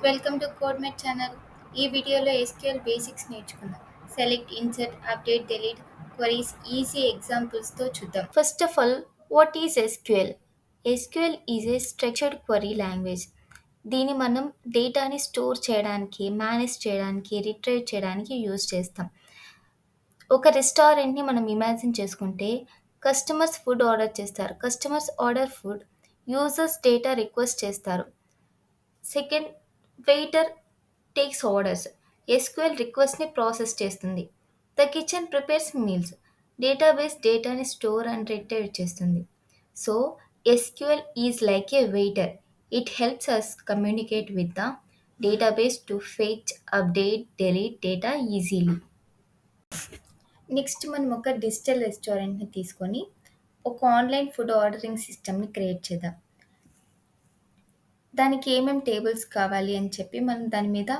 Welcome to కోడ్మెట్ channel. ఈ వీడియోలో SQL basics నేర్చుకుందాం. Select, insert, update, delete queries easy ఎగ్జాంపుల్స్తో చూద్దాం. First of all, what is SQL? SQL is a structured query language. దీన్ని మనం డేటాని స్టోర్ చేయడానికి, మేనేజ్ చేయడానికి, రిట్రైవ్ చేయడానికి యూజ్ చేస్తాం. ఒక రెస్టారెంట్ని మనం ఇమాజిన్ చేసుకుంటే కస్టమర్స్ ఫుడ్ ఆర్డర్ చేస్తారు. Customers order food, users data request చేస్తారు. Second, waiter takes orders. SQL రిక్వెస్ట్ని ప్రాసెస్ చేస్తుంది. The kitchen prepares meals. Database డేటాని స్టోర్ అండ్ రిట్రీవ్ చేస్తుంది. So SQL is like a waiter. It helps us communicate with the database to fetch, update, delete data easily. Next మనం ఒక digital రెస్టారెంట్ని తీసుకొని ఒక online food ordering సిస్టమ్ని create చేద్దాం. దానికి ఏమేం టేబుల్స్ కావాలి అని చెప్పి మనం దాని మీద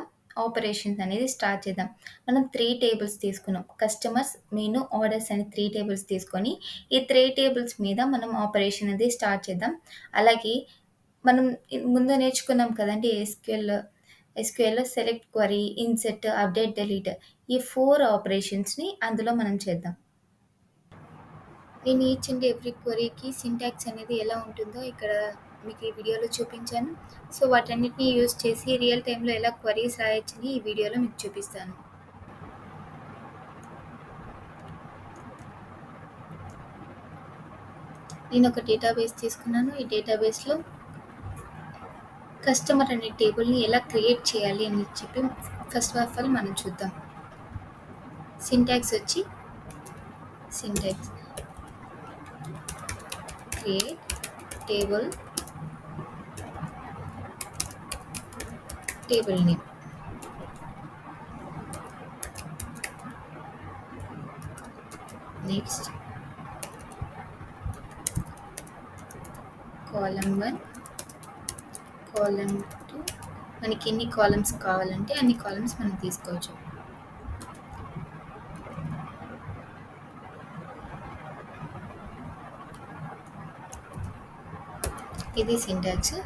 ఆపరేషన్స్ అనేది స్టార్ట్ చేద్దాం. మనం 3 టేబుల్స్ తీసుకున్నాం. కస్టమర్స్, మెనూ, ఆర్డర్స్ అని 3 టేబుల్స్ తీసుకొని ఈ 3 టేబుల్స్ మీద మనం ఆపరేషన్ అనేది స్టార్ట్ చేద్దాం. అలాగే మనం ముందు నేర్చుకున్నాం కదండీ ఎస్క్యూఎల్‌లో select query, insert, update, delete ఈ 4 ఆపరేషన్స్‌ని అందులో మనం చేద్దాం. నేను ఈచ్ అండ్ ఎవ్రీ క్వరీకి సింటాక్స్ అనేది ఎలా ఉంటుందో ఇక్కడ మీకు ఈ వీడియోలో చూపించాను. సో వాటన్నిటిని యూజ్ చేసి రియల్ టైంలో ఎలా క్వరీస్ రాయొచ్చని ఈ వీడియోలో మీకు చూపిస్తాను. నేను ఒక డేటాబేస్ తీసుకున్నాను. ఈ డేటాబేస్లో కస్టమర్ అనే టేబుల్ని ఎలా క్రియేట్ చేయాలి అని చెప్పి ఫస్ట్ ఆఫ్ ఆల్ మనం చూద్దాం. సింటాక్స్ వచ్చి syntax create table name. Next column 1, column 2 మనకి ఎన్ని కాలమ్స్ కావాలంటే అన్ని కాలమ్స్ మనం తీసుకోవచ్చు. ఇది సింటాక్స్.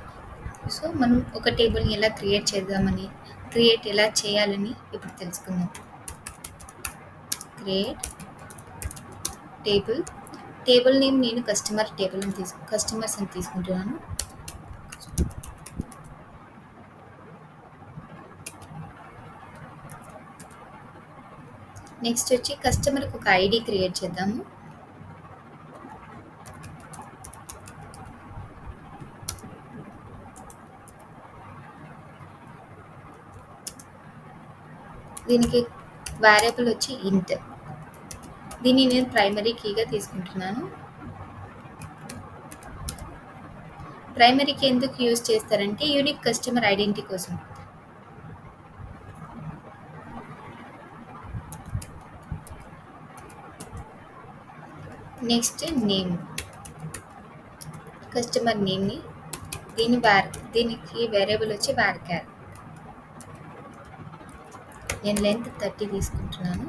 సో మనం ఒక టేబుల్ని ఎలా క్రియేట్ ఎలా చేయాలని ఇప్పుడు తెలుసుకుందాం. క్రియేట్ టేబుల్ నేమ్ నేను కస్టమర్స్ అని తీసుకుంటున్నాను. నెక్స్ట్ వచ్చి కస్టమర్కి ఒక ఐడి క్రియేట్ చేద్దాము. దీనికి వేరియబుల్ వచ్చి ఇంట్. దీన్ని నేను ప్రైమరీ కీగా తీసుకుంటున్నాను. ప్రైమరీ కీ ఎందుకు యూజ్ చేస్తారంటే యూనిక్ కస్టమర్ ఐడెంటిటీ కోసం. నెక్స్ట్ నేమ్, కస్టమర్ నేమ్ని దీనికి వేరియబుల్ వచ్చి varchar. నేను లెంత్ 30 తీసుకుంటున్నాను.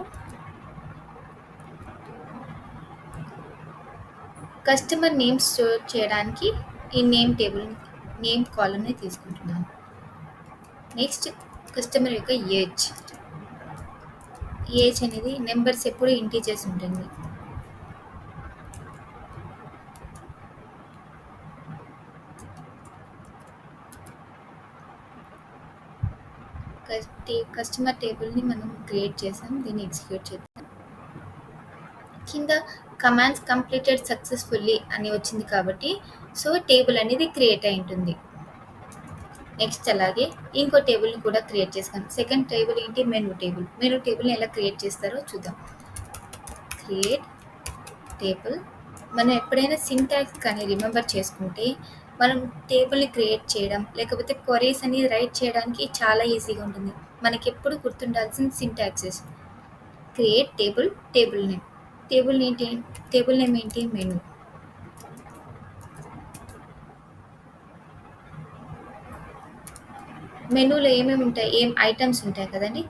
కస్టమర్ నేమ్ స్టోర్ చేయడానికి ఈ నేమ్ కాలమ్ని తీసుకుంటున్నాను. నెక్స్ట్ కస్టమర్ యొక్క ఏజ్ అనేది నెంబర్స్ ఎప్పుడు ఇంటీజర్స్ ఉంటుంది. కస్టమర్ టేబుల్ని మనం క్రియేట్ చేసాం. దీన్ని ఎగ్జిక్యూట్ చేద్దాం. కింద కమాండ్స్ కంప్లీటెడ్ సక్సెస్ఫుల్లీ అని వచ్చింది కాబట్టి సో టేబుల్ అనేది క్రియేట్ అయి ఉంటుంది. నెక్స్ట్ అలాగే ఇంకో టేబుల్ని కూడా క్రియేట్ చేస్తాం. సెకండ్ టేబుల్ ఏంటి? మెనూ టేబుల్ని ఎలా క్రియేట్ చేస్తారో చూద్దాం. Create table. మనం ఎప్పుడైనా సింటాక్స్ కానీ రిమెంబర్ చేసుకుంటే మనం టేబుల్ని క్రియేట్ చేయడం లేకపోతే క్వరీస్ అని రైట్ చేయడానికి చాలా ఈజీగా ఉంటుంది. మనకి ఎప్పుడు గుర్తుండాల్సిన syntaxes. Create table name. Table name ఏంటి? మెనూ. మెనూలో ఏమేమి ఉంటాయి? ఐటమ్స్ ఉంటాయి కదండి.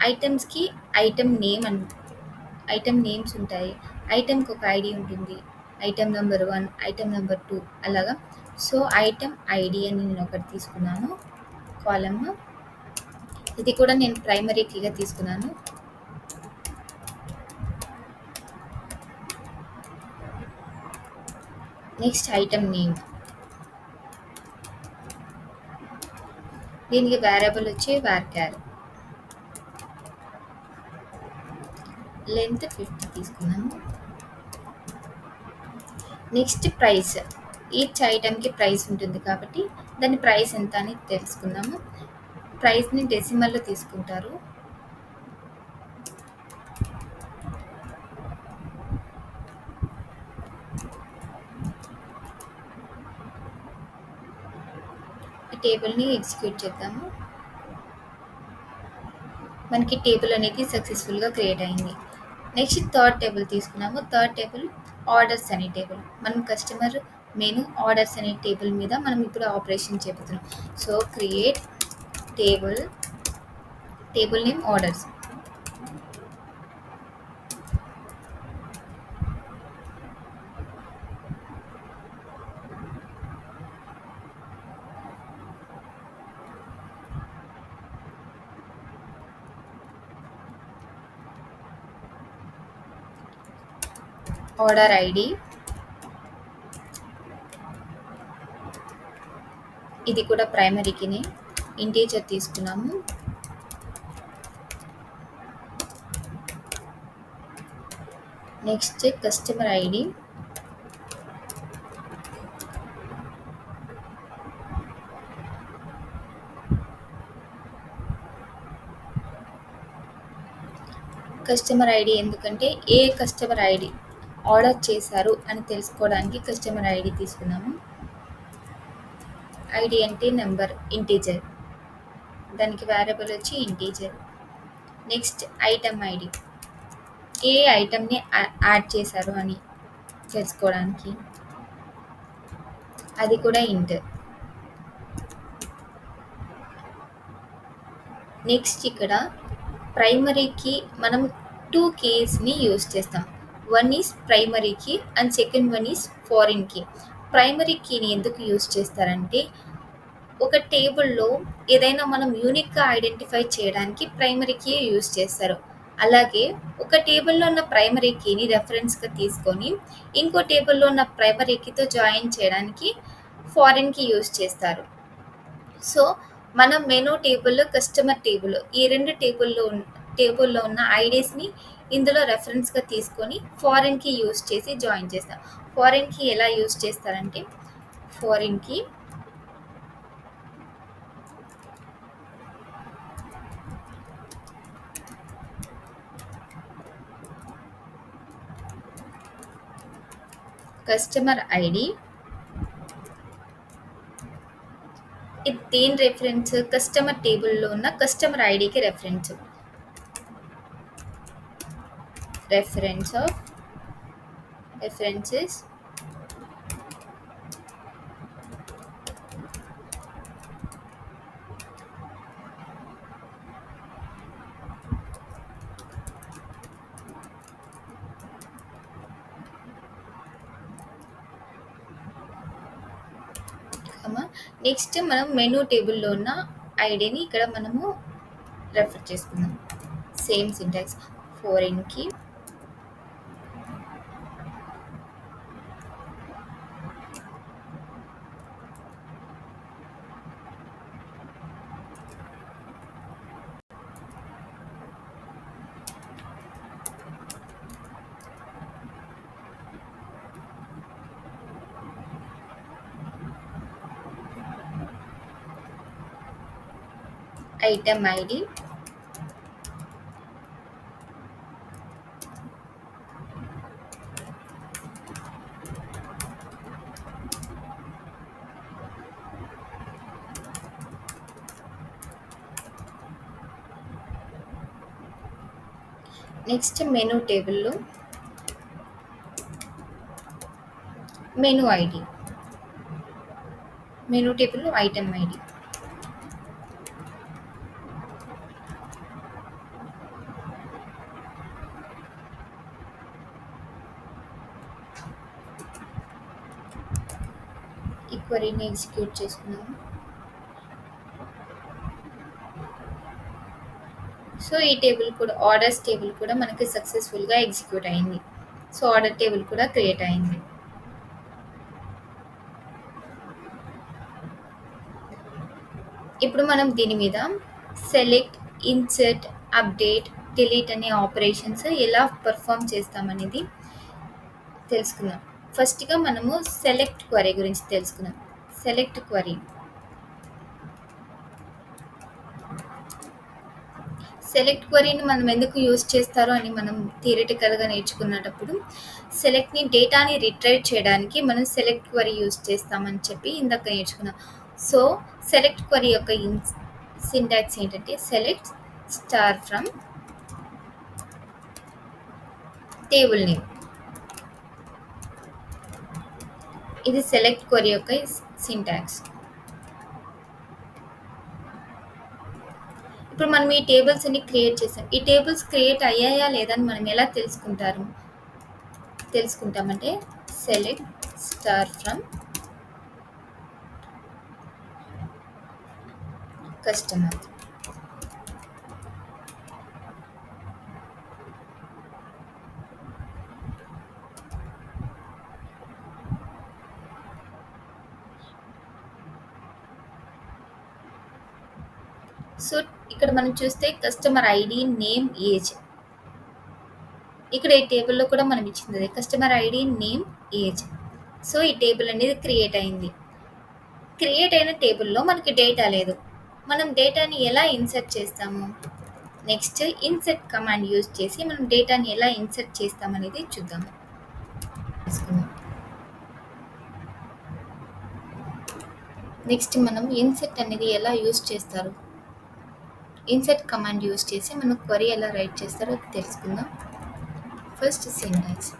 ఐటమ్స్కి ఐటమ్ నేమ్స్ ఉంటాయి. ఐటమ్కి ఒక ఐడి ఉంటుంది. ఐటమ్ నెంబర్ 1, ఐటమ్ నెంబర్ 2 అలాగా. సో, ఐటెమ్ ఐడీ అని నేను ఒకటి తీసుకున్నాను. కాలమ్ ఇది కూడా నేను ప్రైమరీ కీగా తీసుకున్నాను. Next item name. దీనికి వేరియబుల్ వచ్చి varchar. లెంత్ 50 తీసుకున్నాను. Next price. ఈచ్ ఐటెంకి ప్రైస్ ఉంటుంది కాబట్టి దాని ప్రైస్ ఎంత అని తెలుసుకుందాము. ప్రైస్ని డెసిమల్లో తీసుకుంటారు. ఈ టేబుల్ని ఎగ్జిక్యూట్ చేద్దాము. మనకి టేబుల్ అనేది సక్సెస్ఫుల్గా క్రియేట్ అయింది. నెక్స్ట్ థర్డ్ టేబుల్ తీసుకున్నాము. థర్డ్ టేబుల్ ఆర్డర్స్ అనే టేబుల్. మనం కస్టమర్ మెను ఆర్డర్స్ అనే టేబుల్ మీద మనం ఇప్పుడు ఆపరేషన్ చేపుతున్నాం. So create table name orders. Order ID. ఇది కూడా ప్రైమరీకినే ఇంటీజర్ తీసుకున్నాము. Next customer ID. Customer ID ఎందుకంటే ఏ కస్టమర్ ఐడి ఆర్డర్ చేశారు అని తెలుసుకోవడానికి కస్టమర్ ఐడి తీసుకున్నాము. ఐడి అంటే నెంబర్, ఇంటీజర్. దానికి వేరియబుల్ వచ్చి ఇంటీజర్. Next item ID. ఏ ఐటమ్ని యాడ్ చేశారు అని తెలుసుకోవడానికి అది కూడా ఇంట్. నెక్స్ట్ ఇక్కడ ప్రైమరీకి మనం 2 కీస్ని యూజ్ చేస్తాం. One is primary key and second one is foreign key. Primary కీని ఎందుకు యూజ్ చేస్తారంటే ఒక టేబుల్లో ఏదైనా మనం యూనిక్గా ఐడెంటిఫై చేయడానికి ప్రైమరీ కీ యూజ్ చేస్తారు. అలాగే ఒక టేబుల్లో ఉన్న ప్రైమరీ కీని రెఫరెన్స్గా తీసుకొని ఇంకో టేబుల్లో ఉన్న ప్రైమరీ కీతో జాయిన్ చేయడానికి ఫారిన్ కీ యూజ్ చేస్తారు. సో మనం మెనూ టేబుల్, కస్టమర్ టేబుల్ ఈ రెండు టేబుల్లో ఉన్న ఐడీస్ని ఇందులో రెఫరెన్స్గా తీసుకొని ఫారిన్ కీ యూజ్ చేసి జాయిన్ చేస్తాం. ఫారిన్ కీ ఎలా యూజ్ చేస్తారంటే ఫారిన్ కీ కస్టమర్ ఐడి. ఇది దేని రెఫరెన్స్? కస్టమర్ టేబుల్లో ఉన్న కస్టమర్ ఐడికి reference. Reference of references next మనం మెనూ టేబుల్లో ఉన్న ఐడిని ఇక్కడ మనము రెఫర్ చేసుకుందాం. Same syntax. Foreign key item ID. Next menu టేబుల్లో మెనూ ఐడి. మెనూ టేబుల్లో ఐటమ్ ఐడి. ఈ క్వరీని ఎగ్జిక్యూట్ చేసుకున్నాము. సో ఈ టేబుల్ కూడా ఆర్డర్స్ టేబుల్ కూడా మనకి సక్సెస్ఫుల్గా ఎగ్జిక్యూట్ అయింది. సో ఆర్డర్ టేబుల్ కూడా క్రియేట్ అయింది. ఇప్పుడు మనం దీని మీద సెలెక్ట్, ఇన్సర్ట్, అప్డేట్, డిలీట్ అనే ఆపరేషన్స్ ఎలా పర్ఫామ్ చేస్తామనేది తెలుసుకుందాం. ఫస్ట్గా మనము సెలెక్ట్ క్వరీ గురించి తెలుసుకుందాం. సెలెక్ట్ క్వరీ సెలెక్ట్ క్వరీని మనం ఎందుకు యూజ్ చేస్తారో అని మనం థియరిటికల్గా నేర్చుకున్నప్పుడు సెలెక్ట్ని డేటాని రిట్రైవ్ చేయడానికి మనం సెలెక్ట్ క్వరీ యూజ్ చేస్తామని చెప్పి ఇందాక నేర్చుకున్నాం. సో సెలెక్ట్ క్వరీ యొక్క సింటాక్స్ ఏంటంటే select star from table name. ఇది సెలెక్ట్ క్వరీ యొక్క సింటాక్స్. ఇప్పుడు మనం ఈ టేబుల్స్ అన్ని క్రియేట్ చేసాం. ఈ టేబుల్స్ క్రియేట్ అయ్యాయా లేదా అని మనం ఎలా తెలుసుకుంటామంటే select star from customer. So ఇక్కడ మనం చూస్తే కస్టమర్ ఐడి, నేమ్, ఏజ్. ఇక్కడ ఈ టేబుల్లో కూడా మనం ఇచ్చింది అదే customer ID, name, age. So ఈ టేబుల్ అనేది క్రియేట్ అయింది. క్రియేట్ అయిన టేబుల్లో మనకి డేటా లేదు. మనం డేటాని ఎలా ఇన్సర్ట్ చేస్తాము? నెక్స్ట్ ఇన్సర్ట్ కమాండ్ యూజ్ చేసి మనం డేటాని ఎలా ఇన్సర్ట్ చేస్తామనేది చూద్దాము. నెక్స్ట్ మనం ఇన్సర్ట్ అనేది ఎలా యూజ్ చేస్తారు, ఇన్సర్ట్ కమాండ్ యూజ్ చేసి మనం క్వరీ ఎలా రైట్ చేస్తారో తెలుసుకుందాం. First syntax.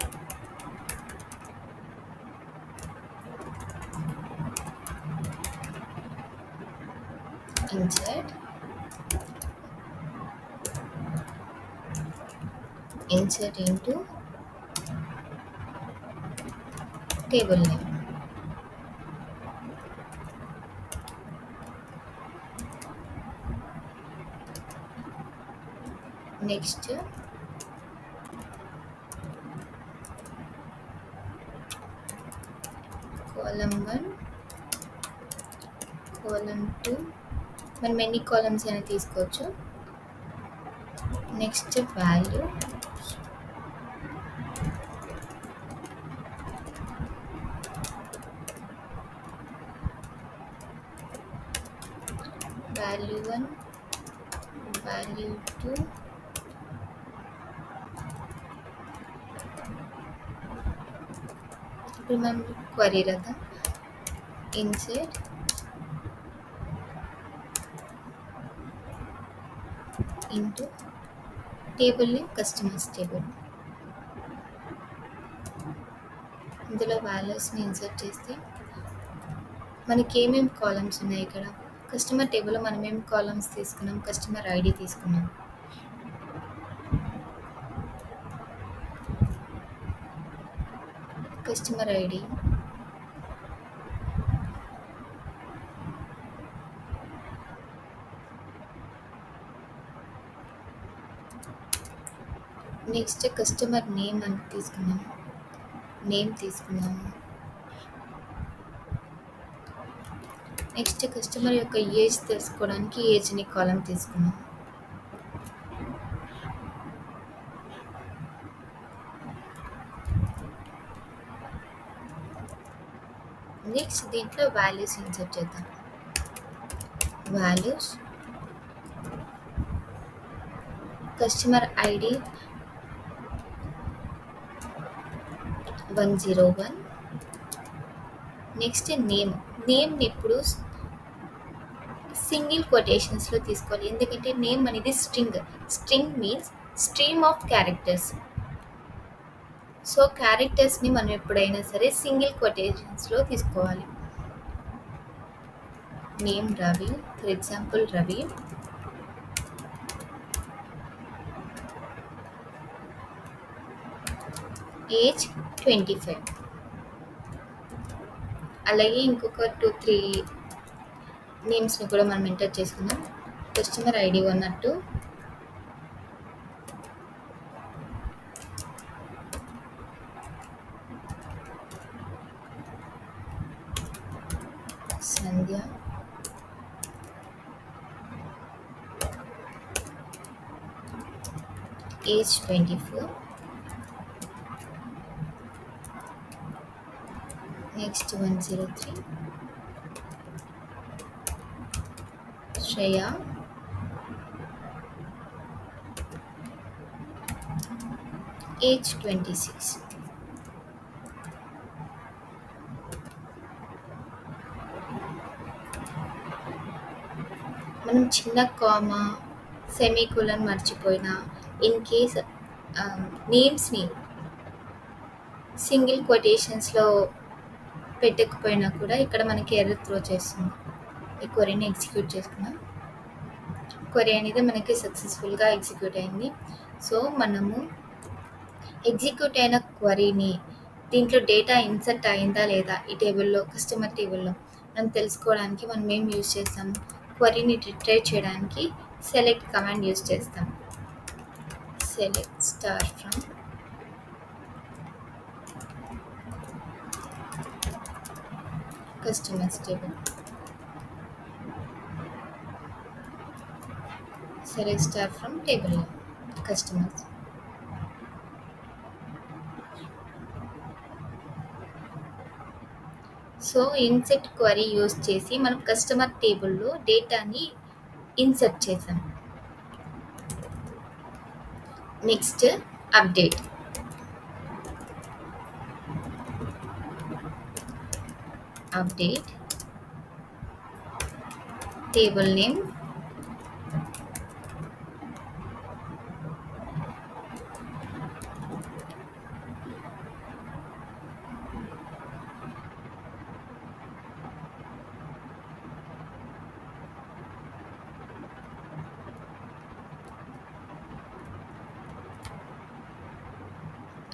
insert into table name. Next column 1, column 2, మనం ఎన్ని కాలమ్స్ అయినా తీసుకోవచ్చు. నెక్స్ట్ వాల్యూ, వాల్యూ 1, వాల్యూ 2, ఇప్పుడు మనం క్వరీ రాద్దాం. Insert into table name customers table. ఇందులో వాల్యూస్ని ఇన్సర్ట్ చేస్తే మనకి ఏమేమి కాలమ్స్ ఉన్నాయి. ఇక్కడ కస్టమర్ టేబుల్లో మనం ఏం కాలమ్స్ తీసుకున్నాం? కస్టమర్ ఐడి తీసుకున్నాం. Customer ID, next customer name అని తీసుకున్నాము, నేమ్ తీసుకున్నాము. నెక్స్ట్ కస్టమర్ యొక్క ఏజ్ తెలుసుకోవడానికి ఏజ్ని కాలం తీసుకున్నాం. నెక్స్ట్ దీంట్లో వాల్యూస్ ఇన్సర్ట్ చేద్దాం. Values customer ID 101. Next name, నేమ్ని ఇప్పుడు సింగిల్ కొటేషన్స్లో తీసుకోవాలి. ఎందుకంటే నేమ్ అనేది string means stream of characters. So క్యారెక్టర్స్ని మనం ఎప్పుడైనా సరే సింగిల్ కొటేషన్స్లో తీసుకోవాలి. Name Ravi, for example Ravi. Age 25. అలాగే ఇంకొక 2, 3 నేమ్స్‌ని కూడా మనం ఎంటర్ చేసుకుందాం. కస్టమర్ ఐడీ ఉన్నట్టు సంధ్య, ఏజ్ 24, నెక్స్ట్ 103, శ్రేయ, ఏజ్ 26. మనం చిన్న కామా, సెమీకోలన్ మర్చిపోయినా ఇన్ కేస్ నేమ్స్‌ని సింగిల్ కొటేషన్స్‌లో పెట్టకపోయినా కూడా ఇక్కడ మనకి ఎర్రర్ త్రో చేస్తుంది. ఈ క్వెరీని ఎగ్జిక్యూట్ చేసుకుందాం. క్వెరీ అనేది మనకి సక్సెస్ఫుల్గా ఎగ్జిక్యూట్ అయింది. సో మనము ఎగ్జిక్యూట్ అయిన క్వెరీని దీంట్లో డేటా ఇన్సర్ట్ అయిందా లేదా ఈ టేబుల్లో, కస్టమర్ టేబుల్లో మనం తెలుసుకోవడానికి మనం ఏం యూజ్ చేస్తాము, క్వెరీని రిట్రైవ్ చేయడానికి సెలెక్ట్ కమాండ్ యూజ్ చేస్తాం. Select star from customers table. Select star from table name, customers. So INCET query use చేసి మనం కస్టమర్ టేబుల్లో డేటాని ఇన్సర్ట్ చేసాం. Next update. Update table name,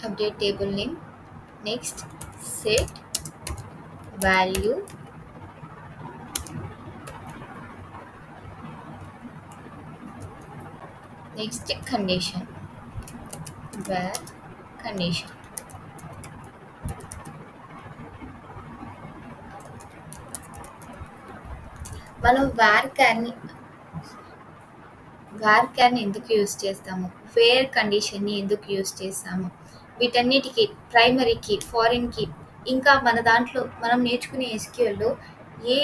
update table name. Next set value next condition where condition. మనం wear క్యార్ని ఎందుకు use చేస్తాము, wear కండిషన్ని ఎందుకు use చేస్తాము, వీటన్నిటికీ ప్రైమరీ కీ, ఫారిన్ కీ, ఇంకా మన దాంట్లో మనం నేర్చుకునే ఎస్క్యూఎల్లో ఏ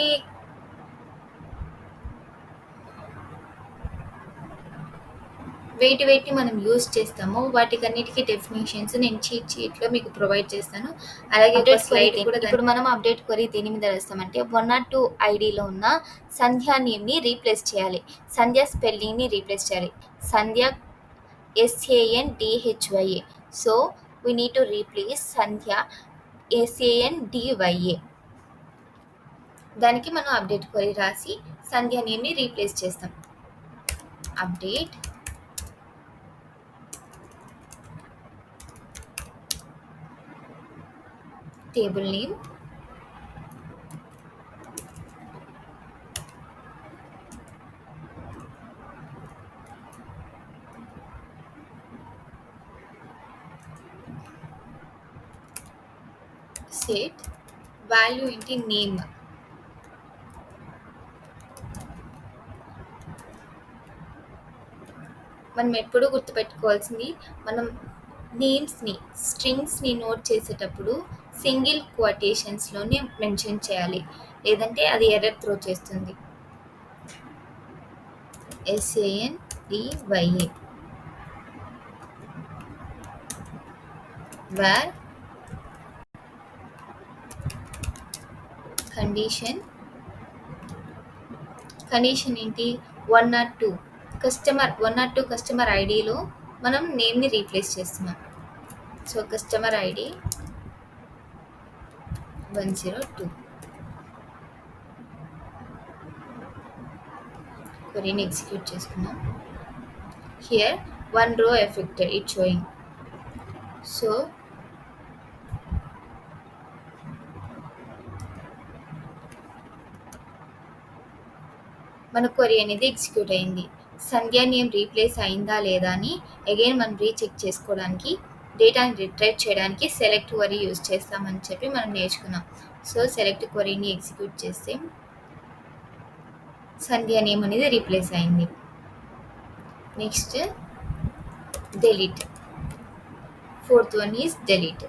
వేటిని మనం యూజ్ చేస్తామో వాటికన్నిటికీ డెఫినేషన్స్ నేను చీట్ షీట్లో మీకు ప్రొవైడ్ చేస్తాను. అలాగే ఒక స్లైడ్ కూడా. ఇప్పుడు మనం అప్డేట్ క్వరీ దేని మీద రాస్తామంటే 102 ఐడిలో ఉన్న సంధ్య నేమ్ని రీప్లేస్ చేయాలి, సంధ్య స్పెల్లింగ్ని రీప్లేస్ చేయాలి. సంధ్య SANDHYA. So we need to replace Sandhya SANDYA. దానికి మనం అప్డేట్ క్వరీ రాసి సంధ్య నేమ్ని రీప్లేస్ చేస్తాం. Update table name, set value into name. మనం ఎప్పుడూ గుర్తుపెట్టుకోవాల్సింది, మనం నేమ్స్ని, స్ట్రింగ్స్ని నోట్ చేసేటప్పుడు సింగిల్ క్వటేషన్స్లోనే మెన్షన్ చేయాలి, లేదంటే అది ఎర్రర్ త్రో చేస్తుంది. SANDYA where కండిషన్ ఏంటి, 102 కస్టమర్ ఐడిలో మనం నేమ్ని రీప్లేస్ చేస్తున్నాం. So customer ID 102. క్వరీని ఎగ్జిక్యూట్ చేసుకున్నాం. Here 1 row affected, it showing. So మన క్వరీ అనేది ఎగ్జిక్యూట్ అయింది. సంధ్య నేమ్ రీప్లేస్ అయిందా లేదా అని అగైన్ మనం రీచెక్ చేసుకోవడానికి డేటాని రిట్రైవ్ చేయడానికి సెలెక్ట్ క్వరీ యూజ్ చేస్తామని చెప్పి మనం నేర్చుకున్నాం. సో సెలెక్ట్ క్వరీని ఎగ్జిక్యూట్ చేస్తే సంధ్య నేమ్ అనేది రీప్లేస్ అయింది. Next delete. Fourth one is delete.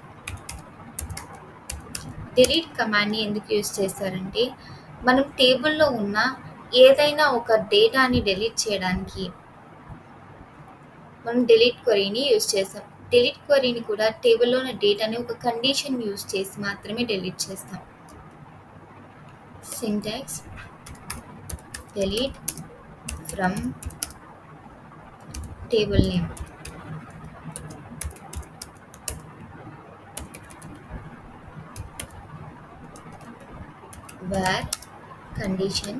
delete కమాండ్ని ఎందుకు యూజ్ చేస్తారంటే మనం టేబుల్లో ఉన్న ఏదైనా ఒక డేటాని డిలీట్ చేయడానికి మనం delete క్వరీని యూజ్ చేస్తాం. delete క్వరీని కూడా టేబుల్లో ఉన్న డేటాని ఒక కండిషన్ యూజ్ చేసి మాత్రమే delete చేస్తాం. Syntax delete from table name. where condition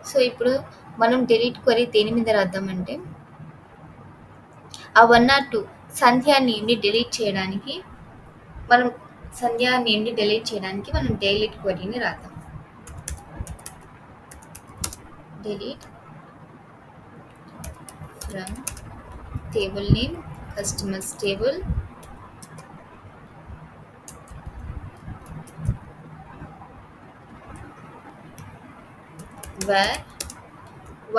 so ఇప్పుడు మనం delete క్వరీ దేని మీద రాద్దామంటే ఆ 1 or 2 సంధ్య నేమ్ని delete చేయడానికి మనం delete క్వరీని రాద్దాం. delete from table name customers table where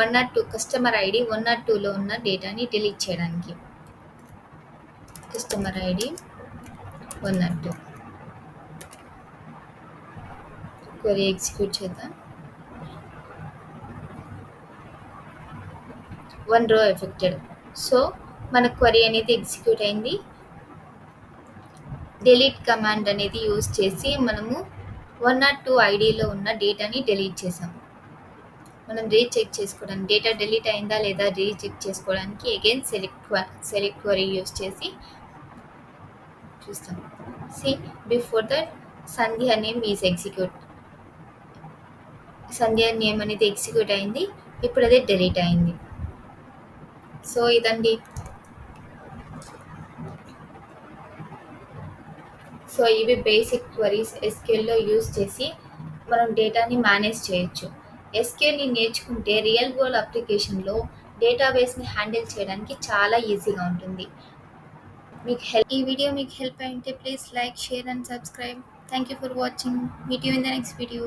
1 or 2 customer ID 1 or 2లో ఉన్న డేటాని డిలీట్ చేయడానికి customer ID 1 or 2 query execute చేద్దాం. 1 row ఎఫెక్టెడ్. సో మన క్వరీ అనేది ఎగ్జిక్యూట్ అయింది. delete కమాండ్ అనేది యూజ్ చేసి మనము 1 or 2 ఐడిలో ఉన్న డేటాని డిలీట్ చేసాం. మనం రీచెక్ చేసుకోవడానికి డేటా డిలీట్ అయిందా లేదా రీచెక్ చేసుకోవడానికి అగైన్ సెలెక్ట్ క్వరీ యూజ్ చేసి చూస్తాం. See before that Sandhya name is execute. Sandhya name అనేది ఎగ్జిక్యూట్ అయింది. ఇప్పుడు అదే డిలీట్ అయింది. సో ఇదండి. సో ఇవి బేసిక్ క్వరీస్ ఎస్క్యూఎల్లో యూజ్ చేసి మనం డేటాని మేనేజ్ చేయొచ్చు. ఎస్క్యూఎల్ని నేర్చుకుంటే రియల్ వరల్డ్ అప్లికేషన్లో డేటాబేస్ని హ్యాండిల్ చేయడానికి చాలా ఈజీగా ఉంటుంది. ఈ వీడియో మీకు హెల్ప్ అయింటే please like, share and subscribe. Thank you for watching. Meet you in the next video.